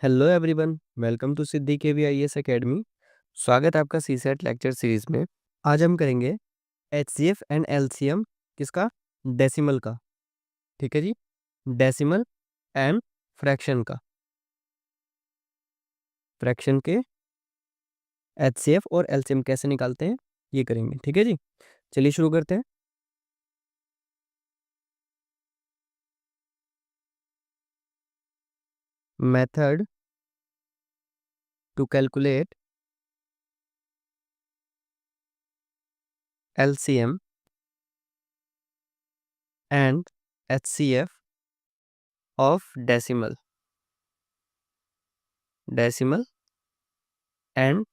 Hello everyone, welcome to सिद्धि के we IAS academy. स्वागत है आपका सीसेट लेक्चर सीरीज में। आज हम करेंगे HCF एंड LCM किसका? डेसिमल का। ठीक है जी, डेसिमल एंड फ्रैक्शन का। फ्रैक्शन के HCF और LCM कैसे निकालते हैं ये करेंगे। ठीक है जी, चलिए शुरू करते हैं। Method to calculate LCM and HCF of decimal and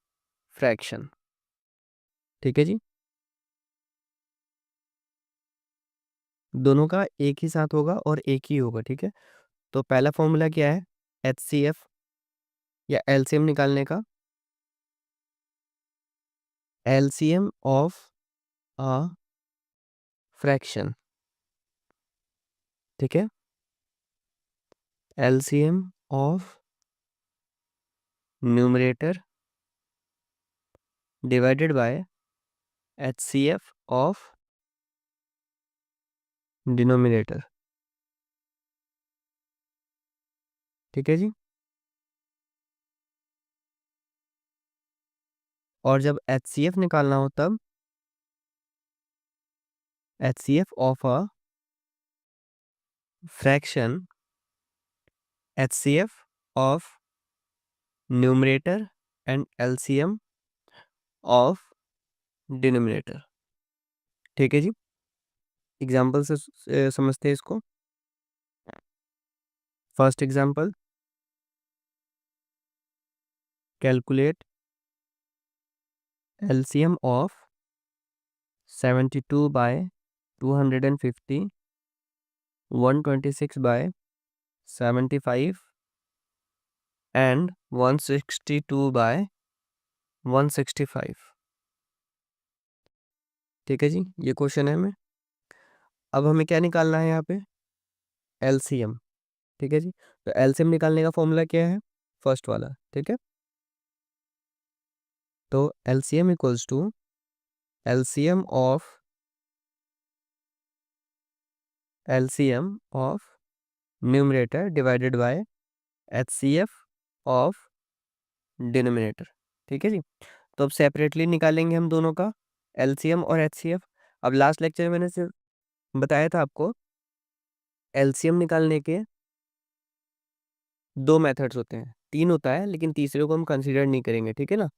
fraction. ठीक है जी, दोनों का एक ही साथ होगा और एक ही होगा। ठीक है, तो पहला फॉर्मूला क्या है? HCF या LCM निकालने का। LCM of a fraction. ठीक है, LCM of numerator divided by HCF of denominator. ठीक है जी, और जब HCF निकालना हो तब HCF of a fraction, HCF of numerator and LCM of denominator. ठीक है जी, एग्जाम्पल से समझते हैं इसको। First example, calculate LCM of 72 by 250, 126 by 75 and 162 by 165। ठीक है जी, ये क्वेश्चन है हमें। अब हमें क्या निकालना है यहाँ पे? LCM। ठीक है जी, तो LCM निकालने का फॉर्मूला क्या है? फर्स्ट वाला। ठीक है, तो LCM equals to LCM of numerator divided by HCF of denominator. ठीक है जी, तो अब सेपरेटली निकालेंगे हम दोनों का, LCM और HCF। अब लास्ट लेक्चर में मैंने सिर्फ बताया था आपको LCM निकालने के दो मेथड्स होते हैं, तीन होता है लेकिन तीसरे को हम कंसीडर नहीं करेंगे। ठीक है ना,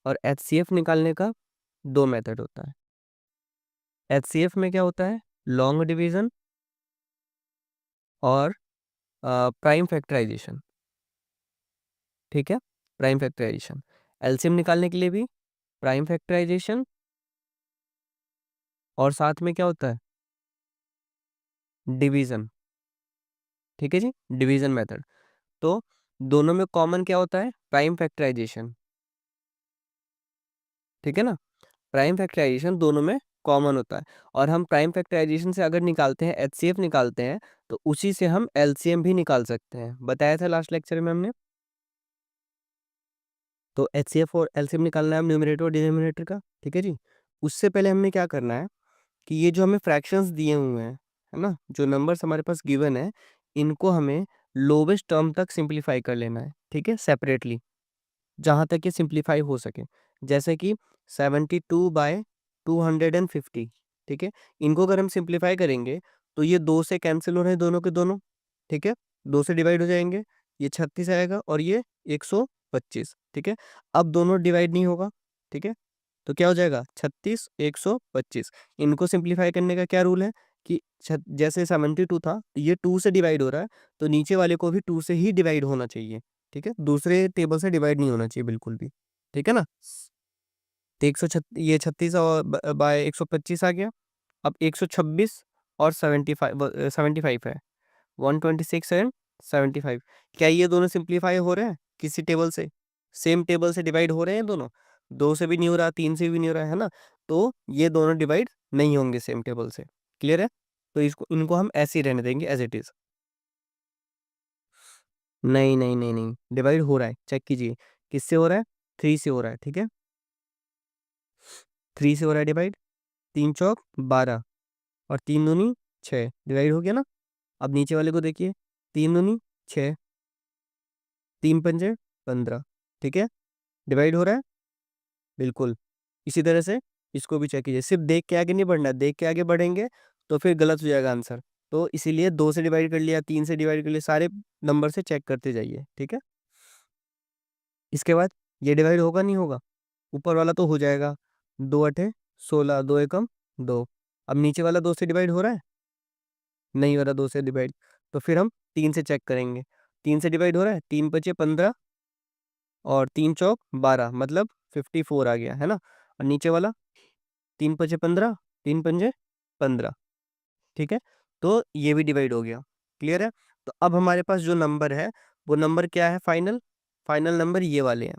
और HCF निकालने का दो मेथड होता है। HCF में क्या होता है? लॉन्ग डिवीजन और प्राइम फैक्टराइजेशन। ठीक है, प्राइम फैक्टराइजेशन। LCM निकालने के लिए भी प्राइम फैक्टराइजेशन और साथ में क्या होता है? डिवीजन। ठीक है जी, डिवीजन मेथड। तो दोनों में कॉमन क्या होता है? Prime factorisation. ठीक है ना, प्राइम फैक्टराइजेशन दोनों में कॉमन होता है। और हम प्राइम फैक्टराइजेशन से अगर निकालते हैं, HCF निकालते हैं, तो उसी से हम LCM भी निकाल सकते हैं। बताया था लास्ट लेक्चर में हमने। तो HCF और LCM निकालना है न्यूमरेटर और डिनोमिनेटर का। ठीक है जी, उससे पहले हमें क्या करना है कि ये जो हमें फ्रैक्शंस दिए हुए हैं, है ना, जो नंबर्स हमारे पास गिवन है, इनको हमें लोवेस्ट टर्म तक सिंप्लीफाई कर लेना है। ठीक है, सेपरेटली, जहाँ तक ये सिंप्लीफाई हो सके। जैसे कि 72/250। ठीक है, इनको अगर हम सिंप्लीफाई करेंगे तो ये दो से कैंसिल हो रहे हैं, दोनों के दोनों। ठीक है, दो से डिवाइड हो जाएंगे, ये 36 आएगा और ये 125। ठीक है, अब दोनों डिवाइड नहीं होगा। ठीक है, तो क्या हो जाएगा? 36, 125। इनको सिंप्लीफाई करने का क्या रूल है कि जैसे 72 था, ये 2 से डिवाइड हो रहा है, तो नीचे वाले को भी 2 से ही डिवाइड होना चाहिए। ठीक है, दूसरे टेबल से डिवाइड नहीं होना चाहिए बिल्कुल भी। ठीक है ना, तो ये 36 और बाय 125 आ गया। अब 126 और 75 है, 126 एंड 75। क्या ये दोनों सिंप्लीफाई हो रहे हैं किसी टेबल से? सेम टेबल से डिवाइड हो रहे हैं दोनों? दो से भी नहीं हो रहा, तीन से भी नहीं हो रहा है ना, तो ये दोनों डिवाइड नहीं होंगे सेम टेबल से। क्लियर है? तो इनको हम ऐसे ही रहने देंगे एज इट इज। नहीं नहीं नहीं नहीं, डिवाइड हो रहा है, चेक कीजिए किससे हो रहा है, 3 से हो रहा है, ठीक है, 3 से हो रहा है डिवाइड। 3 चौक 12 और 3 दूनी 6, डिवाइड हो गया ना। अब नीचे वाले को देखिए, 3 दूनी 6, 3 पंजे 15, ठीक है, डिवाइड हो रहा है, बिल्कुल। इसी तरह से इसको भी चेक कीजिए, सिर्फ देख के आगे नहीं बढ़ना, देख के आगे बढ़ेंगे तो फिर गलत हो जाएगा आंसर। तो इसीलिए 2 से डिवाइड कर लिया, 3 से डिवाइड कर लिया, सारे नंबर से चेक करते जाइए, ठीक है। इसके बाद ये डिवाइड होगा नहीं होगा, ऊपर वाला तो हो जाएगा, 2 अठे 16, 2 एकम 2। अब नीचे वाला 2 से डिवाइड हो रहा है, नहीं हो रहा 2 से डिवाइड, तो फिर हम 3 से चेक करेंगे। 3 से डिवाइड हो रहा है, 3 पचे 15 और 3 चौक 12, मतलब 54 आ गया है ना। और नीचे वाला 3 पचे 15, 3 पंजे 15, ठीक है, तो ये भी डिवाइड हो गया, क्लियर है। तो अब हमारे पास जो नंबर है वो नंबर क्या है, फाइनल, फाइनल नंबर ये वाले हैं,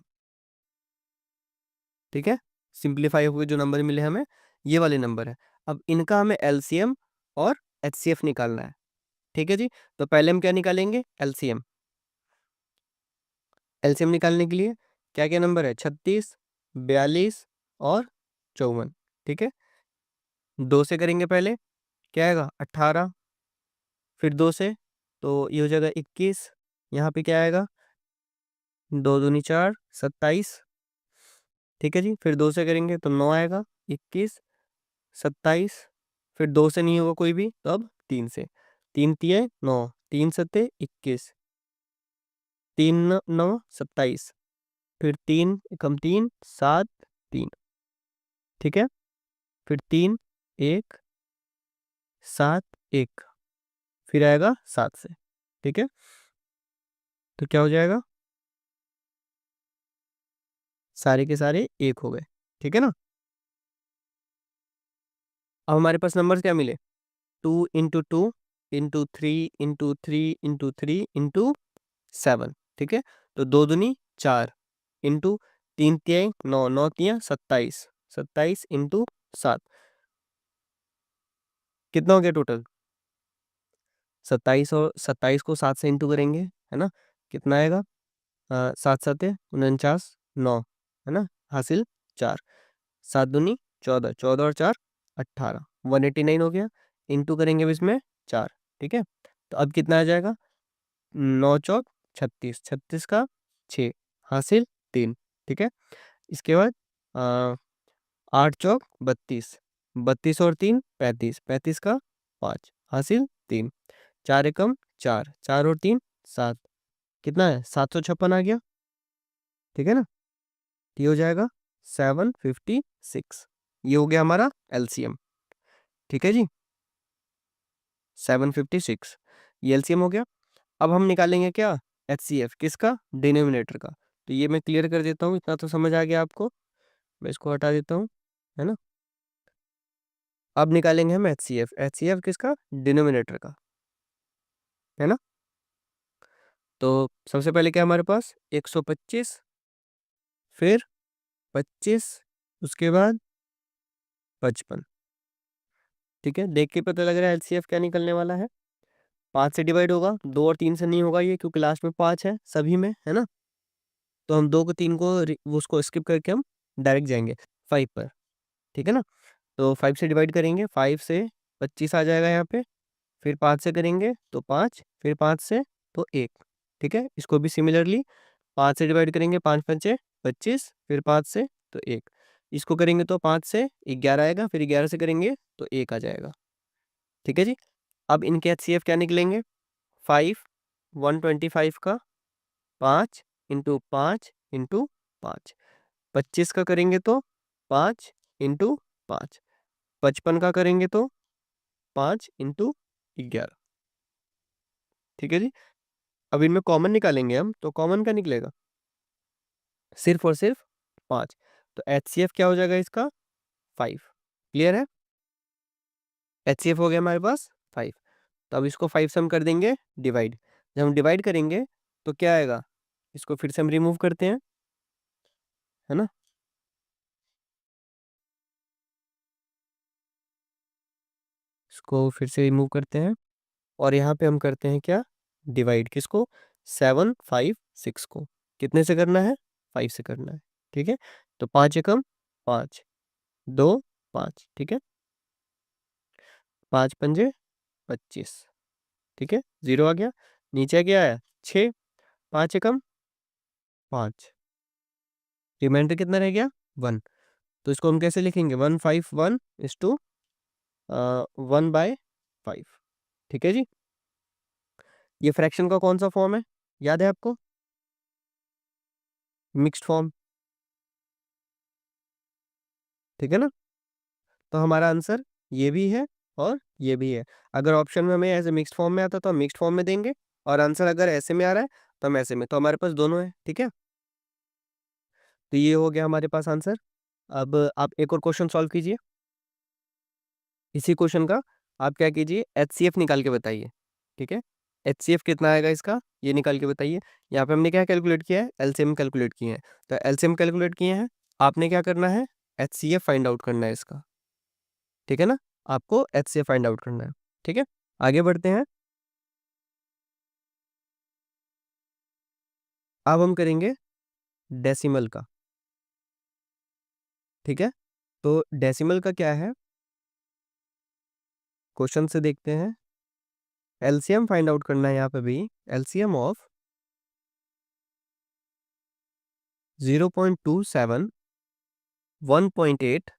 ठीक है, सिंप्लीफाई हुए जो नंबर मिले हमें ये वाले नंबर है। अब इनका हमें एलसीएम और एचसीएफ निकालना है, ठीक है जी। तो पहले हम क्या निकालेंगे, एलसीएम। एलसीएम निकालने के लिए क्या क्या नंबर है, 36, 42 और 54, ठीक है। 2 से करेंगे पहले, क्या आएगा 18, फिर 2 से तो ये हो जाएगा 21, यहाँ पे क्या आएगा 2 दूनी 4, 27, ठीक है जी। फिर 2 से करेंगे तो 9 आएगा, 21, 27, फिर 2 से नहीं होगा कोई भी, तो अब 3 से, 3 तिये 9, 3 सत्ते 21, 3 9 27, फिर 3 कम 3 7 3, ठीक है, फिर 3 1 7 1, फिर आएगा 7 से, ठीक है। तो क्या हो जाएगा, सारे के सारे एक हो गए, ठीक है ना। अब हमारे पास नंबर क्या मिले, 2 इंटू 2 इंटू 3 इंटू 3 इंटू 7, ठीक है। तो 2 दूनी 4 इंटू 3 तिया 9, 9 तिया 27, 27 इंटू 7, कितना हो गया टोटल, 27, और 27 को 7 से इंटू करेंगे, है ना, कितना आएगा, 7 सते 49, 9, है ना, हासिल 4, 7 दूनी 14, 14 और 4 18, 189 हो गया, इंटू करेंगे अब इसमें 4, ठीक है। तो अब कितना आ जाएगा, 9 चौक 36, 36 का 6, हासिल 3, ठीक है। इसके बाद 8 चौक 32, 32 और 3 35, 35 का 5, हासिल 3, 4 एकम 4, 4 और 3 7, कितना है 756 आ गया, ठीक है ना। ये हो जाएगा 756, ये हो गया हमारा एलसीएम, ठीक है जी, 756, ये एलसीएम हो गया। अब हम निकालेंगे क्या, एचसीएफ, किसका, डिनोमिनेटर का। तो ये मैं क्लियर कर देता हूँ, इतना तो समझ आ गया आपको, मैं इसको हटा देता हूँ, है ना। अब निकालेंगे हम एचसीएफ, एचसीएफ किसका, डिनोमिनेटर का, है ना। तो सबसे पहले क्या हमारे पास 125, फिर 25, उसके बाद 55, ठीक है। देख के पता लग रहा है एचसीएफ क्या निकलने वाला है, 5 से डिवाइड होगा, 2 और 3 से नहीं होगा ये, क्योंकि लास्ट में 5 है सभी में, है ना। तो हम 2 को 3 को उसको स्किप करके हम डायरेक्ट जाएंगे 5 पर, ठीक है ना। तो 5 से डिवाइड करेंगे, 5 से 25 आ जाएगा यहाँ पे, फिर 5 से करेंगे तो 5, फिर 5 से तो 1, ठीक है। इसको भी सिमिलरली 5 से डिवाइड करेंगे, 5 पंचे 25, फिर 5 से तो 1, इसको करेंगे तो 5 से 11 आएगा, फिर 11 से करेंगे तो 1 आ जाएगा, ठीक है जी। अब इनके एचसीएफ क्या निकलेंगे, 5 125 का 5 इंटू 5 इंटू 5, 25 का करेंगे तो 5 इंटू 5, 55 का करेंगे तो 5 इंटू 11, ठीक है जी। अब इनमें कॉमन निकालेंगे हम, तो कॉमन क्या निकलेगा, सिर्फ और सिर्फ 5, तो एचसीएफ क्या हो जाएगा इसका 5, क्लियर है। एचसीएफ हो गया हमारे पास 5। तो अब इसको 5 से हम कर देंगे डिवाइड, जब हम डिवाइड करेंगे तो क्या आएगा, इसको फिर से हम रिमूव करते हैं, है ना। इसको फिर से रिमूव करते हैं और यहाँ पे हम करते हैं क्या, डिवाइड, किसको, 756 को कितने से करना है? 5 से करना है। ठीक है, तो 5 एकम 5, 2 5, ठीक है, 5 पंजे 25, ठीक है, 0 आ गया। नीचे क्या आया? 6, 5 एकम 5, रिमाइंडर कितना रह गया? 1। तो इसको हम कैसे लिखेंगे? 151 इज टू 1/5, ठीक है जी। ये फ्रैक्शन का कौन सा फॉर्म है, याद है आपको? मिक्स्ड फॉर्म, ठीक है ना। तो हमारा आंसर ये भी है और ये भी है। अगर ऑप्शन में हमें ऐसे मिक्स्ड फॉर्म में आता तो हम मिक्स्ड फॉर्म में देंगे, और आंसर अगर ऐसे में आ रहा है तो हम ऐसे में, तो हमारे पास दोनों है, ठीक है। तो ये हो गया हमारे पास आंसर। अब आप एक और क्वेश्चन सॉल्व कीजिए। इसी क्वेश्चन का आप क्या कीजिए, एचसीएफ निकाल के बताइए, ठीक है। एचसीएफ कितना आएगा इसका, ये निकाल के बताइए। यहाँ पे हमने क्या कैलकुलेट किया है? एलसीएम कैलकुलेट किए हैं। तो एलसीएम कैलकुलेट किए हैं, आपने क्या करना है? एचसीएफ फाइंड आउट करना है इसका, ठीक है ना। आपको एचसीएफ फाइंड आउट करना है, ठीक है। आगे बढ़ते हैं। अब हम करेंगे डेसिमल का, ठीक है। तो डेसिमल का क्या है, क्वेश्चन से देखते हैं। एलसीएम फाइंड आउट करना है यहाँ पे भी। एलसीएम ऑफ 0.27, 1.8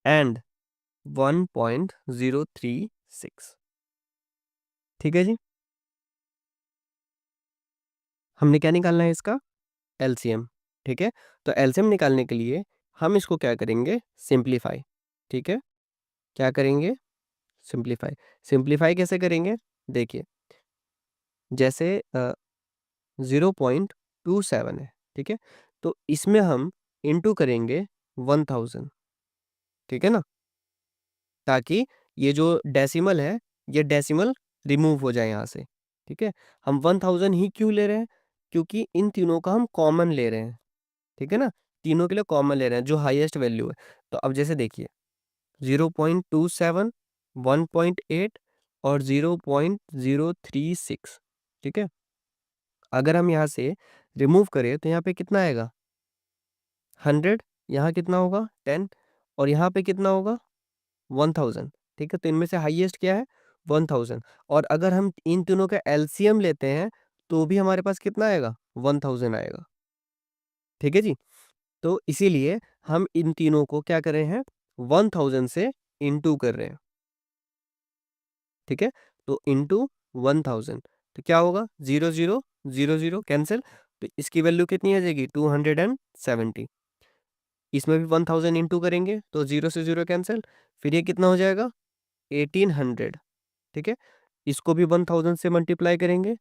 एंड 1.036, ठीक है जी। हमने क्या निकालना है इसका? एलसीएम, ठीक है। तो एलसीएम निकालने के लिए हम इसको क्या करेंगे? सिंप्लीफाई, ठीक है। क्या करेंगे? सिंप्लीफाई। सिंप्लीफाई कैसे करेंगे? देखिए, जैसे 0.27 है, ठीक है, तो इसमें हम इंटू करेंगे 1000, ठीक है ना, ताकि ये जो डेसिमल है, ये डेसिमल रिमूव हो जाए यहाँ से, ठीक है। हम 1000 ही क्यों ले रहे हैं? क्योंकि इन तीनों का हम कॉमन ले रहे हैं, ठीक है ना। तीनों के लिए कॉमन ले रहे हैं जो हाईएस्ट वैल्यू है। तो अब जैसे देखिए, 0.27, 1.8 और 0.036, ठीक है। अगर हम यहाँ से रिमूव करें तो यहाँ पे कितना आएगा? 100, यहाँ कितना होगा? 10, और यहाँ पे कितना होगा? 1000, ठीक है। तो इनमें से हाईएस्ट क्या है? 1000। और अगर हम इन तीनों का एलसीएम लेते हैं तो भी हमारे पास कितना आएगा? 1000 आएगा, ठीक है जी। तो इसीलिए हम इन तीनों को क्या कर रहे हैं? 1000 से इंटू कर रहे हैं, ठीक है। तो इंटू 1000, तो क्या होगा? 0 0 0 0 कैंसिल, तो इसकी वैल्यू कितनी आ जाएगी? 270। इसमें भी 1000 इंटू करेंगे तो 0 से 0 कैंसिल, फिर ये कितना हो जाएगा? 1800, ठीक है। इसको भी 1000 से मल्टीप्लाई करेंगे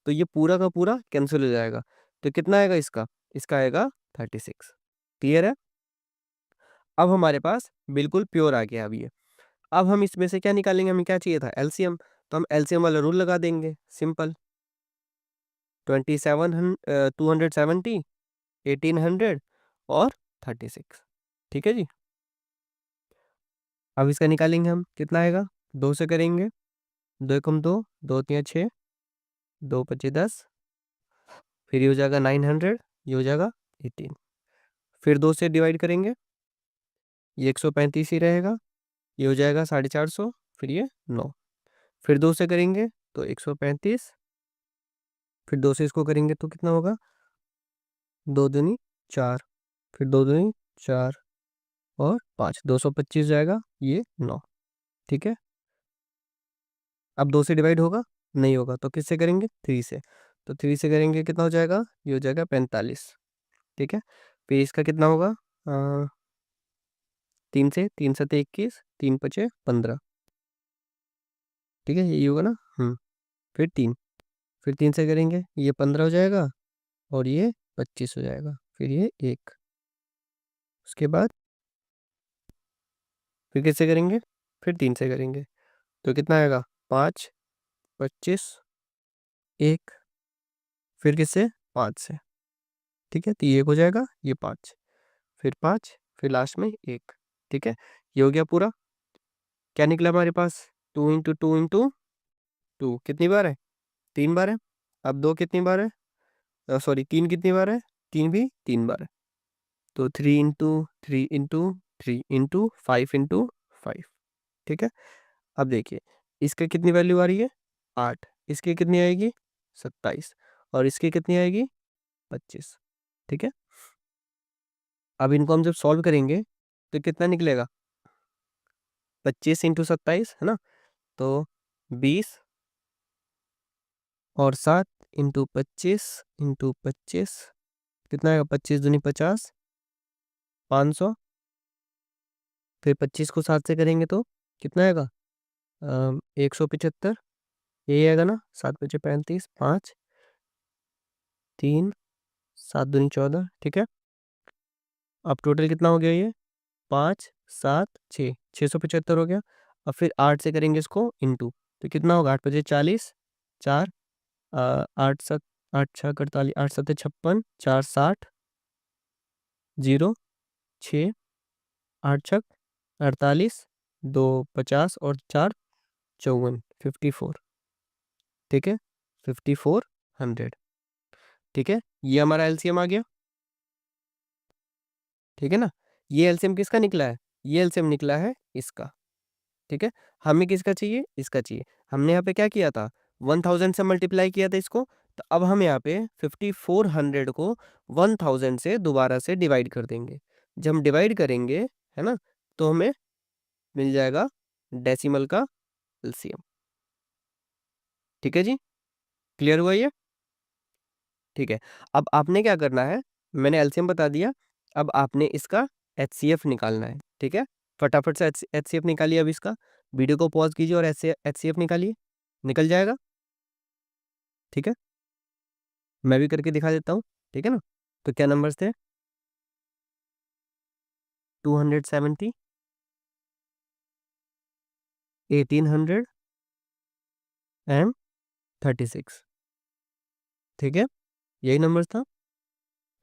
तो ये पूरा का पूरा कैंसिल हो जाएगा। तो कितना आएगा इसका? इसका आएगा 36। क्लियर है? अब हमारे पास बिल्कुल प्योर आ गया अब ये। अब हम इसमें से क्या निकालेंगे? हमें क्या चाहिए था? एलसीएम। तो हम एलसीएम वाला रूल लगा देंगे, सिंपल। 270, 1800 और 36, ठीक है जी। अब इसका निकालेंगे हम, कितना आएगा? 2 से करेंगे, 2 एकम 2, 2 तिया 6, 2 पचे 10, फिर ये हो जाएगा 900, ये हो जाएगा 18। फिर 2 से डिवाइड करेंगे, ये 135 ही रहेगा, ये हो जाएगा 450, फिर ये 9। फिर 2 से करेंगे तो 135, फिर 2 से इसको करेंगे तो कितना होगा? 2 दूनी 4, फिर 2 दूनी 4 और 5, 225 जाएगा, ये 9, ठीक है। अब 2 से डिवाइड होगा? नहीं होगा, तो किससे करेंगे? 3 से। तो 3 से करेंगे कितना हो जाएगा? ये हो जाएगा 45, ठीक है। फिर इसका कितना होगा? 3 से, 3 सते 21, 3 पचे 15, ठीक है, यही होगा ना। फिर 3, फिर 3 से करेंगे, ये 15 हो जाएगा और ये 25 हो जाएगा, फिर ये 1। उसके बाद फिर किससे करेंगे? फिर 3 से करेंगे, तो कितना आएगा? 5, 25, 1, फिर किससे? 5 से, ठीक है। तो ये 1 हो जाएगा, ये 5, फिर 5, फिर लास्ट में 1, ठीक है। ये हो गया पूरा। क्या निकला हमारे पास? 2 इंटू 2 इंटू 2 कितनी बार है? 3 बार है, अब 2 कितनी बार है, सॉरी 3 कितनी बार है, 3 भी 3 बार है। तो 3 into 3 into 3 into 5 into 5, ठीक है। अब देखिए इसका कितनी वैल्यू आ रही है, 8, इसकी कितनी आएगी, 27, और इसकी कितनी आएगी, 25, ठीक है। अब इनको हम जब सॉल्व करेंगे तो कितना निकलेगा, 25 into 27 है ना, तो 20 और 7 into 25 कितना आएगा, 25 दूनी 50, 500, फिर 25 को 7 से करेंगे तो कितना आएगा, 175, यही आएगा ना, 7 × 5 = 35, 5, 3, 7 दूनी 14, ठीक है। अब टोटल कितना हो गया ये, 5, 7, 6, 675 हो गया। अब फिर 8 से करेंगे इसको इंटू, तो कितना होगा, 8 × 5 = 40, 4, 8 7 8 6 48, 8 7 56, 4 60, 0 6, 8 6 48, 2 50 और 4 54, 54, ठीक है, 5400, ठीक है। ये हमारा एलसीएम आ गया, ठीक है ना। ये एलसीएम किसका निकला है, ये एलसीएम निकला है इसका, ठीक है। हमें किसका चाहिए, इसका चाहिए। हमने यहाँ पे क्या किया था, 1000 से मल्टीप्लाई किया था इसको, तो अब हम यहाँ पे 5400 को 1000 से दोबारा से डिवाइड कर देंगे। जब हम डिवाइड करेंगे, है ना, तो हमें मिल जाएगा डेसिमल का एलसीएम, ठीक है जी, क्लियर हुआ ये, ठीक है। अब आपने क्या करना है, मैंने एलसीएम बता दिया, अब आपने इसका एचसीएफ निकालना है, ठीक है। फटाफट से एचसीएफ निकालिए, अब इसका वीडियो को पॉज कीजिए और एचसीएफ निकालिए, निकल जाएगा, ठीक है। मैं भी करके दिखा देता हूँ, ठीक है ना। तो क्या नंबर्स थे, 270, 1800 एंड 36, ठीक है, यही नंबर्स था।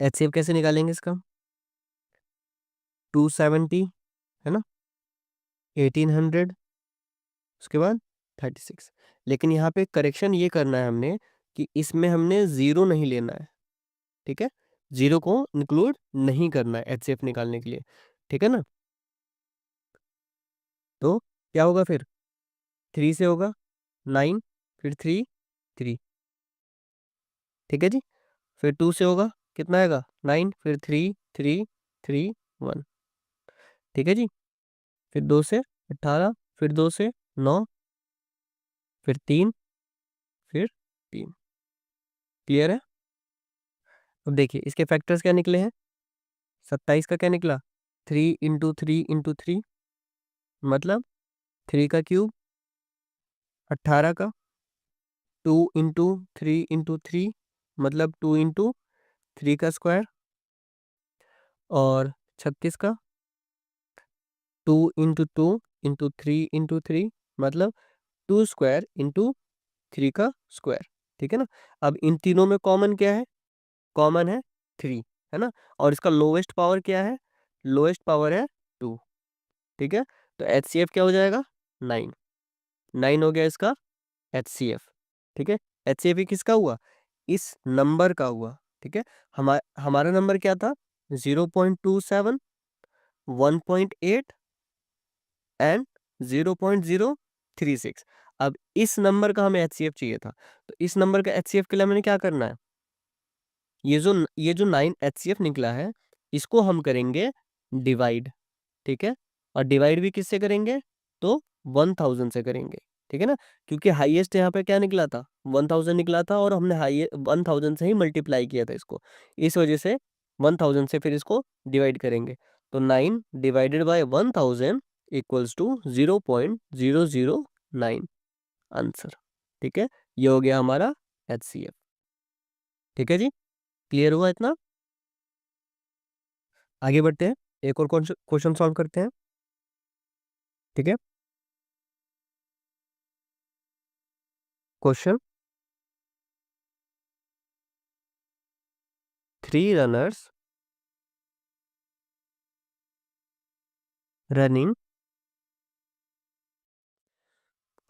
एचसीएफ कैसे निकालेंगे इसका, 270 है ना, 1800, उसके बाद 36। लेकिन यहाँ पे करेक्शन ये करना है हमने कि इसमें हमने ज़ीरो नहीं लेना है, ठीक है, ज़ीरो को इंक्लूड नहीं करना है एचसीएफ निकालने के लिए, ठीक है ना। तो क्या होगा फिर, 3 से होगा 9, फिर 3 3, ठीक है जी। फिर 2 से होगा कितना आएगा, 9, फिर 3 3 3 1, ठीक है जी। फिर 2 से 18, फिर 2 से 9, फिर 3, फिर 3, क्लियर है। अब देखिए इसके फैक्टर्स क्या निकले हैं, 27 का क्या निकला, 3 × 3 × 3, मतलब 3 का क्यूब, 18 का 2 × 3 × 3, मतलब 2 × 3 का स्क्वायर, और 36 का 2 × 2 × 3 × 3, मतलब 2 स्क्वायर इंटू 3 का स्क्वायर, ठीक है ना। अब इन तीनों में कॉमन क्या है, कॉमन है 3, है ना, और इसका लोवेस्ट पावर क्या है, लोवेस्ट पावर है 2, ठीक है। तो एचसीएफ क्या हो जाएगा, 9, 9 हो गया इसका एचसीएफ, ठीक है। एचसीएफ किसका हुआ, इस नंबर का हुआ, ठीक है। हमारा नंबर क्या था, 0.27, 1.8 एंड 0.036। अब इस नंबर का हमें एचसीएफ चाहिए था, तो इस नंबर का एचसीएफ के लिए हमें क्या करना है, ये जो 9 एचसीएफ निकला है, इसको हम करेंगे डिवाइड, ठीक है। और डिवाइड भी किससे करेंगे, तो 1000 से करेंगे, ठीक है ना, क्योंकि हाईएस्ट यहाँ पे क्या निकला था, 1000 निकला था, और हमने हाई 1000 से ही मल्टीप्लाई किया था इसको, इस वजह से 1000 से फिर इसको डिवाइड करेंगे। तो 9 divided by 1000 equals to 0.009 answer, ठीक है। ये हो गया हमारा एचसीएफ, ठीक है जी, क्लियर हुआ इतना। आगे बढ़ते हैं, एक और क्वेश्चन सॉल्व करते हैं, ठीक है। Question, 3 runners running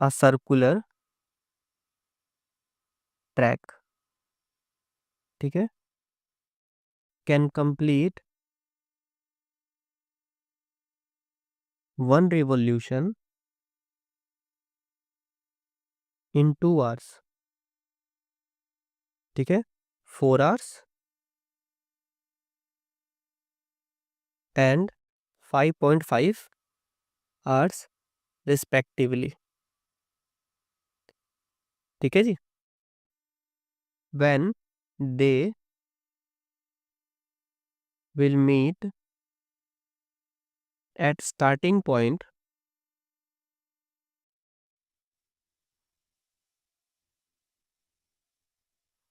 a circular track ठीक है, can complete 1 revolution in 2 hours, ठीक है, 4 hours एंड 5.5 hours रिस्पेक्टिवली, ठीक है जी। when they will meet at starting point,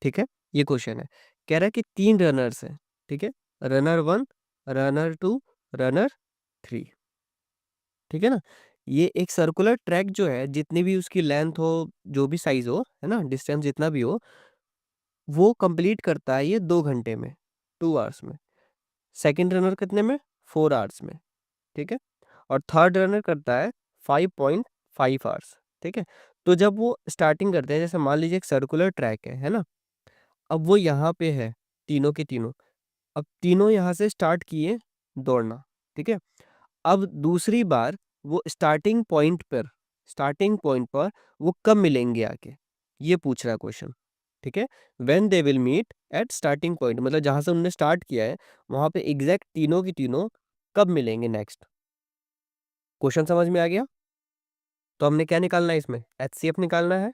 ठीक है, ये क्वेश्चन है। कह रहा है कि 3 रनर्स हैं, ठीक है, रनर 1, रनर 2, रनर 3, ठीक है ना। ये एक सर्कुलर ट्रैक जो है, जितनी भी उसकी लेंथ हो, जो भी साइज हो, है ना, डिस्टेंस जितना भी हो, वो कंप्लीट करता है ये 2 घंटे में, 2 आवर्स में। सेकंड रनर कितने में? 4 आवर्स में, ठीक है। और थर्ड रनर करता है 5.5 आवर्स, ठीक है। तो जब वो स्टार्टिंग करते हैं, जैसे मान लीजिए एक सर्कुलर ट्रैक है ना, अब वो यहाँ पे है, तीनों के तीनों, अब तीनों यहाँ से स्टार्ट किए दौड़ना, ठीक है। अब दूसरी बार वो स्टार्टिंग पॉइंट पर वो कब मिलेंगे आके, ये पूछ रहा है क्वेश्चन, ठीक है। When they will meet at starting point, मतलब जहां से उन्होंने स्टार्ट किया है वहां पे एग्जैक्ट तीनों की तीनों कब मिलेंगे नेक्स्ट। क्वेश्चन समझ में आ गया? तो हमने क्या निकालना है इसमें, एचसीएफ निकालना है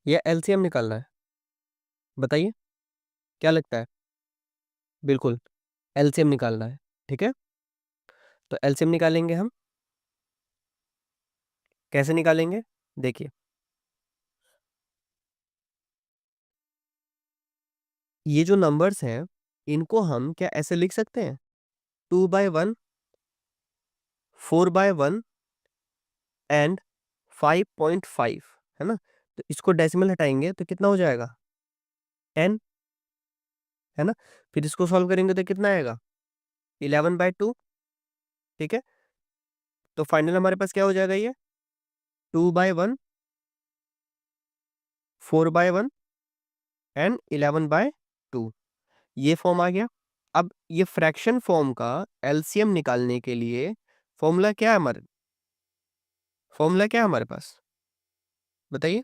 या एलसीएम निकालना है, बताइए क्या लगता है? बिल्कुल, एलसीएम निकालना है, ठीक है। तो एलसीएम निकालेंगे हम, कैसे निकालेंगे, देखिए, ये जो नंबर्स हैं इनको हम क्या ऐसे लिख सकते हैं, 2/1, 4/1 एंड 5.5, है ना। तो इसको डेसिमल हटाएंगे तो कितना हो जाएगा, 10, है ना। फिर इसको सॉल्व करेंगे तो कितना आएगा, 11/2, ठीक है। तो फाइनल हमारे पास क्या हो जाएगा, ये 2/1, 4/1 एंड 11/2, ये फॉर्म आ गया। अब ये फ्रैक्शन फॉर्म का एलसीएम निकालने के लिए फॉर्मूला क्या है हमारे पास, बताइए,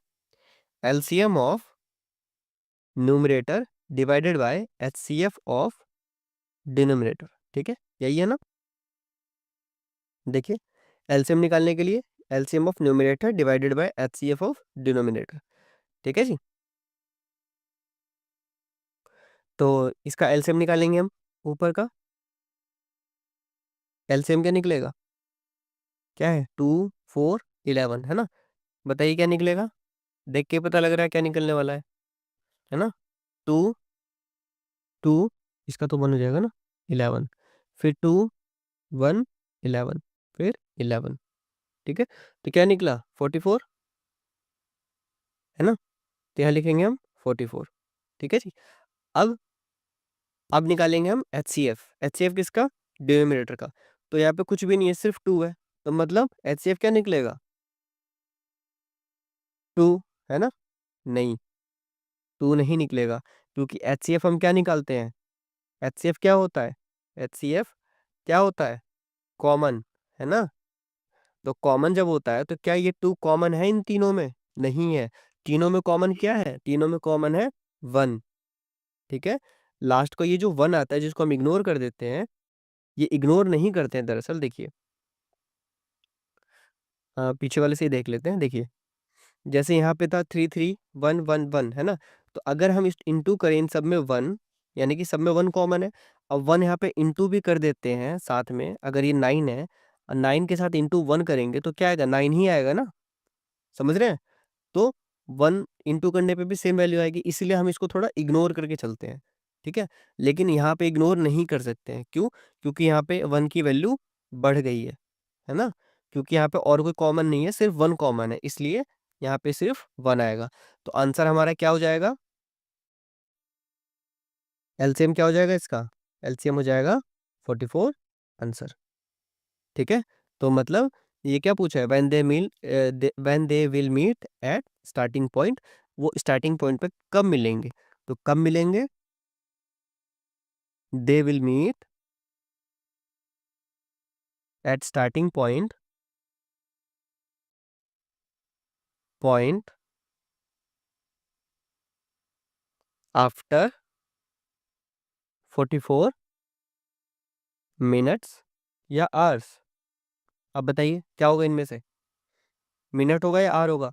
LCM of numerator divided bye HCF of denominator, ठीक है, यही है ना। देखिए, एलसीएम निकालने के लिए LCM of numerator divided bye HCF of denominator, ठीक है जी। तो इसका एलसीएम निकालेंगे हम, ऊपर का एलसीएम क्या निकलेगा, क्या है, 2, 4, 11, है ना। बताइए क्या निकलेगा, देख के पता लग रहा है क्या निकलने वाला है ना। 2, 2, इसका तो 1 हो जाएगा ना, 11, फिर 2, 1, 11, फिर 11, ठीक है। तो क्या निकला, 44, है ना। तो यहाँ लिखेंगे हम 44, ठीक है जी। अब अब निकालेंगे हम एचसीएफ किसका, डिनोमिनेटर का। तो यहाँ पे कुछ भी नहीं है, सिर्फ 2 है, तो मतलब एचसीएफ क्या निकलेगा, 2, है ना। नहीं, 2 नहीं निकलेगा, क्योंकि एचसीएफ हम क्या निकालते हैं, एचसीएफ क्या होता है, एचसीएफ क्या होता है, कॉमन, है ना। तो कॉमन जब होता है तो क्या ये 2 कॉमन है इन तीनों में, नहीं है। तीनों में कॉमन क्या है, तीनों में कॉमन है 1, ठीक है। लास्ट को ये जो 1 आता है जिसको हम इग्नोर कर देते हैं, ये इग्नोर नहीं करते हैं दरअसल, देखिए, पीछे वाले से ही देख लेते हैं, देखिए, जैसे यहाँ पे था 3, 3, 1, 1, 1, है ना। तो अगर हम इस इंटू करें इन सब में 1, यानी कि सब में 1 कॉमन है। अब 1 यहाँ पे इंटू भी कर देते हैं साथ में, अगर ये 9 है और 9 के साथ इंटू 1 करेंगे तो क्या आएगा, 9 ही आएगा ना, समझ रहे हैं। तो 1 इंटू करने पे भी सेम वैल्यू आएगी, इसीलिए हम इसको थोड़ा इग्नोर करके चलते हैं, ठीक है। लेकिन यहाँ पे इग्नोर नहीं कर सकते हैं, क्यों, क्योंकि यहाँ पे 1 की वैल्यू बढ़ गई है ना। क्योंकि यहाँ पे और कोई कॉमन नहीं है, सिर्फ 1 कॉमन है, इसलिए यहाँ पे सिर्फ 1 आएगा। तो आंसर हमारा क्या हो जाएगा, एलसीएम क्या हो जाएगा इसका, एलसीएम हो जाएगा 44 आंसर, ठीक है। तो मतलब ये क्या पूछा है, when they will meet at starting point, वो स्टार्टिंग पॉइंट पे कब मिलेंगे। तो कब मिलेंगे? They will meet at starting point after 44 minutes या आवर्स। अब बताइए क्या होगा इनमें से, मिनट होगा या आवर होगा?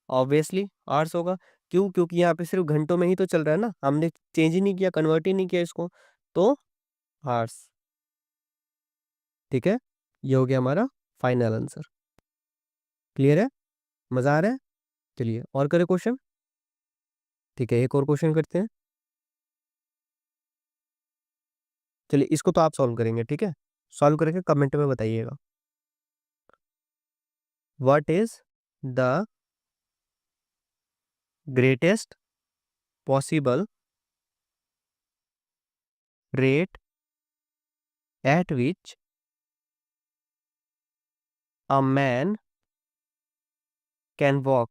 ऑब्वियसली आवर्स होगा। क्यों? क्योंकि यहाँ पे सिर्फ घंटों में ही तो चल रहा है ना, हमने चेंज ही नहीं किया, कन्वर्ट ही नहीं किया इसको, तो आवर्स। ठीक है, ये हो गया हमारा फाइनल आंसर। क्लियर है? मजा आ रहा है? चलिए और करें क्वेश्चन। ठीक है, एक और क्वेश्चन करते हैं। चलिए इसको तो आप सॉल्व करेंगे, ठीक है? सॉल्व करके कमेंट में बताइएगा। What is the greatest possible rate at which a man can walk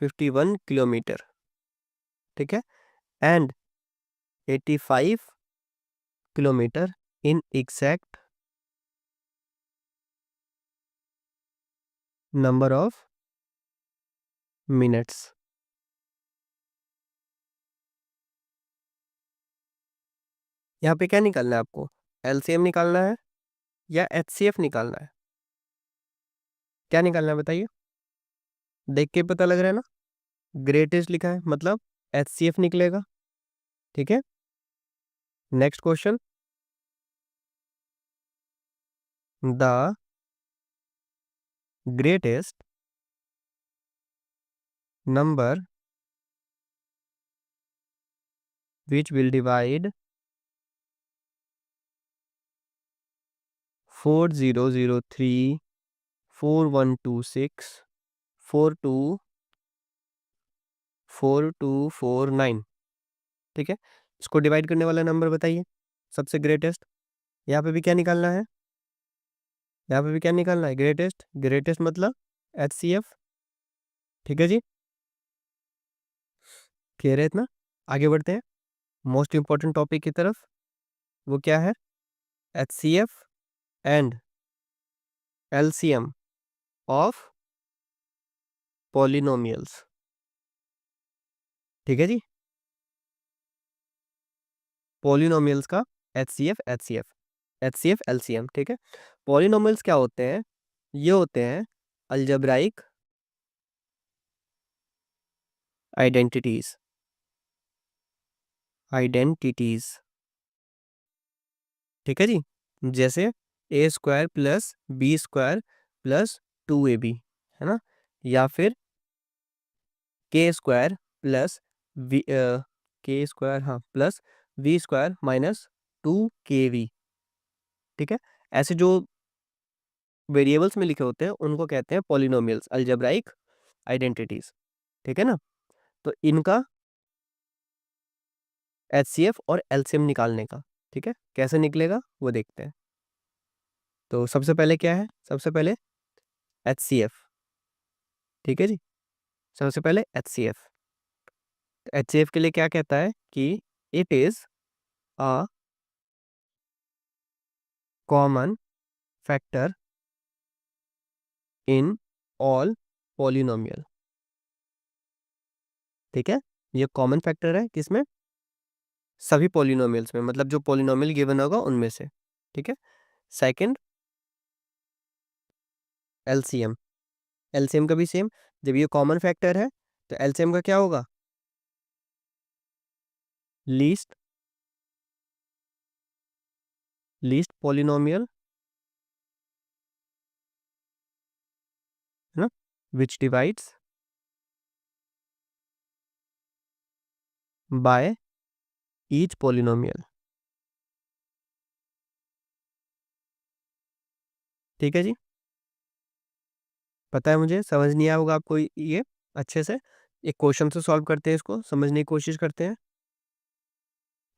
51 kilometre, ठीक है, and 85 kilometre in exact number of minutes. यहाँ पे क्या निकालना है आपको? एलसीएम निकालना है या एचसीएफ निकालना है? क्या निकालना है बताइए? देख के पता लग रहा है ना, ग्रेटेस्ट लिखा है मतलब एचसीएफ निकलेगा। ठीक है, next question. The greatest number which will divide 4003 4126 4249। ठीक है, इसको डिवाइड करने वाला नंबर बताइए, सबसे ग्रेटेस्ट। यहाँ पे भी क्या निकालना है? यहाँ पे भी क्या निकालना है? ग्रेटेस्ट। ग्रेटेस्ट मतलब एचसीएफ। ठीक है जी, क्लियर है इतना? आगे बढ़ते हैं मोस्ट इंपॉर्टेंट टॉपिक की तरफ। वो क्या है? HCF and LCM of polynomials. ठीक है जी, पॉलिनोमियल्स का एचसीएफ एलसीएम। ठीक है, पॉलिनोमियल्स क्या होते हैं? ये होते हैं अलजेब्राइक आइडेंटिटीज। ठीक है जी, जैसे A square plus B square plus 2ab, है ना, या फिर K square plus V K square, हाँ, plus V square minus 2kv। ठीक है, ऐसे जो वेरिएबल्स में लिखे होते हैं उनको कहते हैं पॉलिनोमियल्स, अलजेब्राइक आइडेंटिटीज। ठीक है ना, तो इनका एचसीएफ और एलसीएम निकालने का, ठीक है, कैसे निकलेगा वो देखते हैं। तो सबसे पहले क्या है? सबसे पहले एचसीएफ। ठीक है जी, सबसे पहले एचसीएफ। एचसीएफ के लिए क्या कहता है कि it is a common factor in all polynomial. ठीक है, ये कॉमन फैक्टर है किसमें? सभी पॉलिनोमियल्स में, मतलब जो पॉलिनोमियल गिवन होगा उनमें से। ठीक है, सेकंड एलसीएम। एलसीएम का भी सेम, जब ये कॉमन फैक्टर है तो एलसीएम का क्या होगा? लीस्ट पॉलिनोमियल, है ना, विच डिवाइड्स बाय ईच पॉलिनोमियल। ठीक है जी, पता है मुझे, समझ नहीं आया होगा आपको ये अच्छे से। एक क्वेश्चन से सॉल्व करते हैं, इसको समझने की कोशिश करते हैं।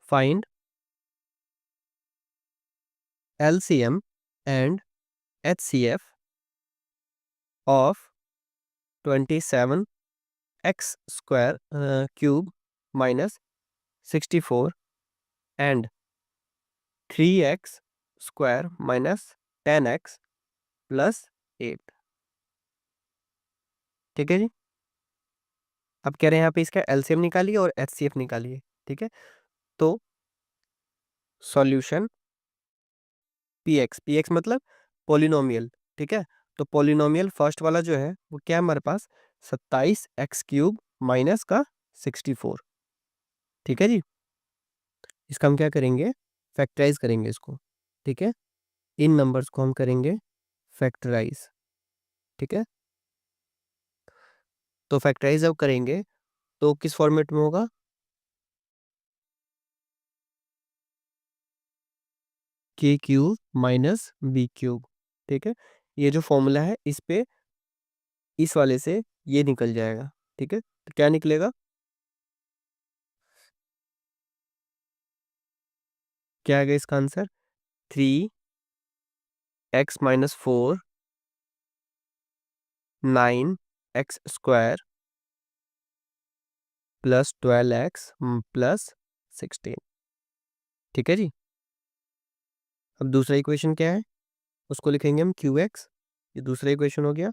Find LCM and HCF of 27x² minus 64 and 3x² minus 10x plus 8। ठीक है जी। अब कह रहे हैं यहाँ पे इसका एलसीएम निकालिए और एचसीएफ निकालिए। ठीक है, तो सॉल्यूशन पीएक्स मतलब पोलिनोमियल। ठीक है, तो पोलिनोमियल फर्स्ट वाला जो है वो क्या है हमारे पास 27x³ माइनस का 64। ठीक है जी, इसका हम क्या करेंगे, फैक्टराइज करेंगे इसको। ठीक है, इन नंबर्स को हम करेंगे फैक्टराइज। ठीक है, तो फैक्टराइज अब करेंगे तो किस फॉर्मेट में होगा, k³ माइनस b³। ठीक है, ये जो फॉर्मूला है इस पे इस वाले से ये निकल जाएगा। ठीक है, तो क्या निकलेगा, क्या आएगा इसका answer, 3x-4 9x² plus 12x plus 16। ठीक है जी, अब दूसरा इक्वेशन क्या है, उसको लिखेंगे हम qx। ये दूसरा इक्वेशन हो गया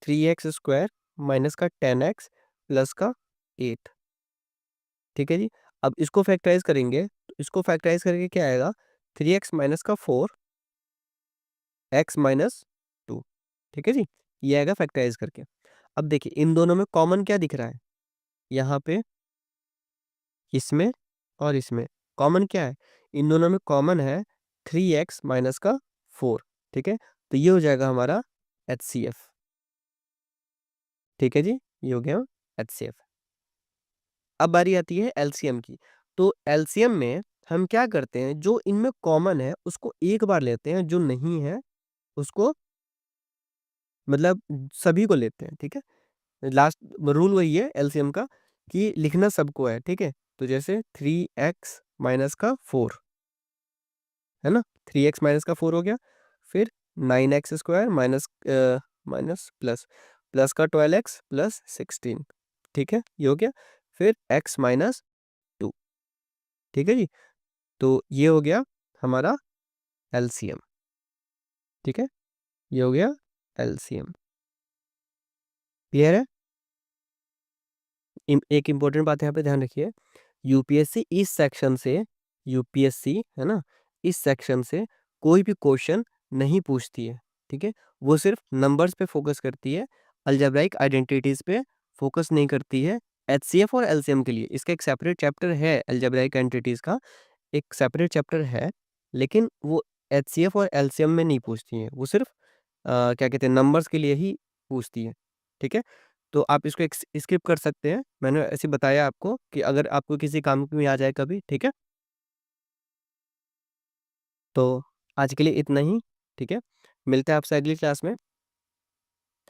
3x² माइनस का 10x प्लस का 8। ठीक है जी, अब इसको फैक्टराइज करेंगे तो इसको फैक्टराइज करके क्या आएगा, 3x माइनस का 4 x माइनस 2। ठीक है जी, ये आएगा फैक्टराइज करके। अब देखिए इन दोनों में कॉमन क्या दिख रहा है, यहाँ पे इसमें और इसमें कॉमन क्या है, इन दोनों में कॉमन है 3x माइनस का 4। ठीक है, तो ये हो जाएगा हमारा HCF। ठीक है जी, ये हो गया HCF। अब बारी आती है LCM की। तो LCM में हम क्या करते हैं, जो इनमें कॉमन है उसको एक बार लेते हैं, जो नहीं है उसको मतलब सभी को लेते हैं। ठीक है, लास्ट रूल वही है एलसीएम का कि लिखना सबको है। ठीक है, तो जैसे 3x माइनस का 4 है ना, 3x माइनस का 4 हो गया, फिर 9x² minus minus plus plus का 12x प्लस 16। ठीक है, ये हो गया, फिर x माइनस 2। ठीक है जी, तो ये हो गया हमारा एलसीएम। ठीक है, ये हो गया एलसीएम। क्लियर है। एक इम्पोर्टेंट बात यहाँ पे ध्यान रखिए, यूपीएससी इस सेक्शन से, यूपीएससी है ना, इस सेक्शन से कोई भी क्वेश्चन नहीं पूछती है। ठीक है, वो सिर्फ नंबर्स पे फोकस करती है, अलजेब्राइक आइडेंटिटीज पे फोकस नहीं करती है। एचसीएफ और एलसीएम के लिए इसका एक सेपरेट चैप्टर है, अलजेब्राइक एंटिटीज का एक सेपरेट चैप्टर है, लेकिन वो एचसीएफ और एलसीएम में नहीं पूछती है, वो सिर्फ क्या कहते हैं नंबर्स के लिए ही पूछती है। ठीक है, तो आप इसको स्किप कर सकते हैं, मैंने ऐसे बताया आपको कि अगर आपको किसी काम में आ जाए कभी। ठीक है, तो आज के लिए इतना ही। ठीक है, मिलते हैं आपसे अगली क्लास में।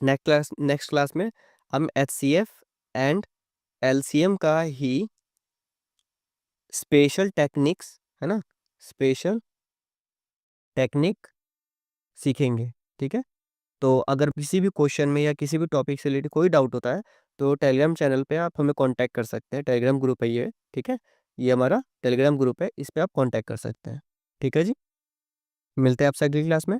नेक्स्ट क्लास में हम एचसीएफ एंड एलसीएम का ही स्पेशल टेक्निक्स है ना, स्पेशल टेक्निक सीखेंगे। ठीक है, तो अगर किसी भी क्वेश्चन में या किसी भी टॉपिक से रिलेटेड कोई डाउट होता है तो टेलीग्राम चैनल पे आप हमें कांटेक्ट कर सकते हैं, टेलीग्राम ग्रुप है ये। ठीक है, ये हमारा टेलीग्राम ग्रुप है, इस पे आप कांटेक्ट कर सकते हैं। ठीक है जी, मिलते हैं आपसे अगली क्लास में।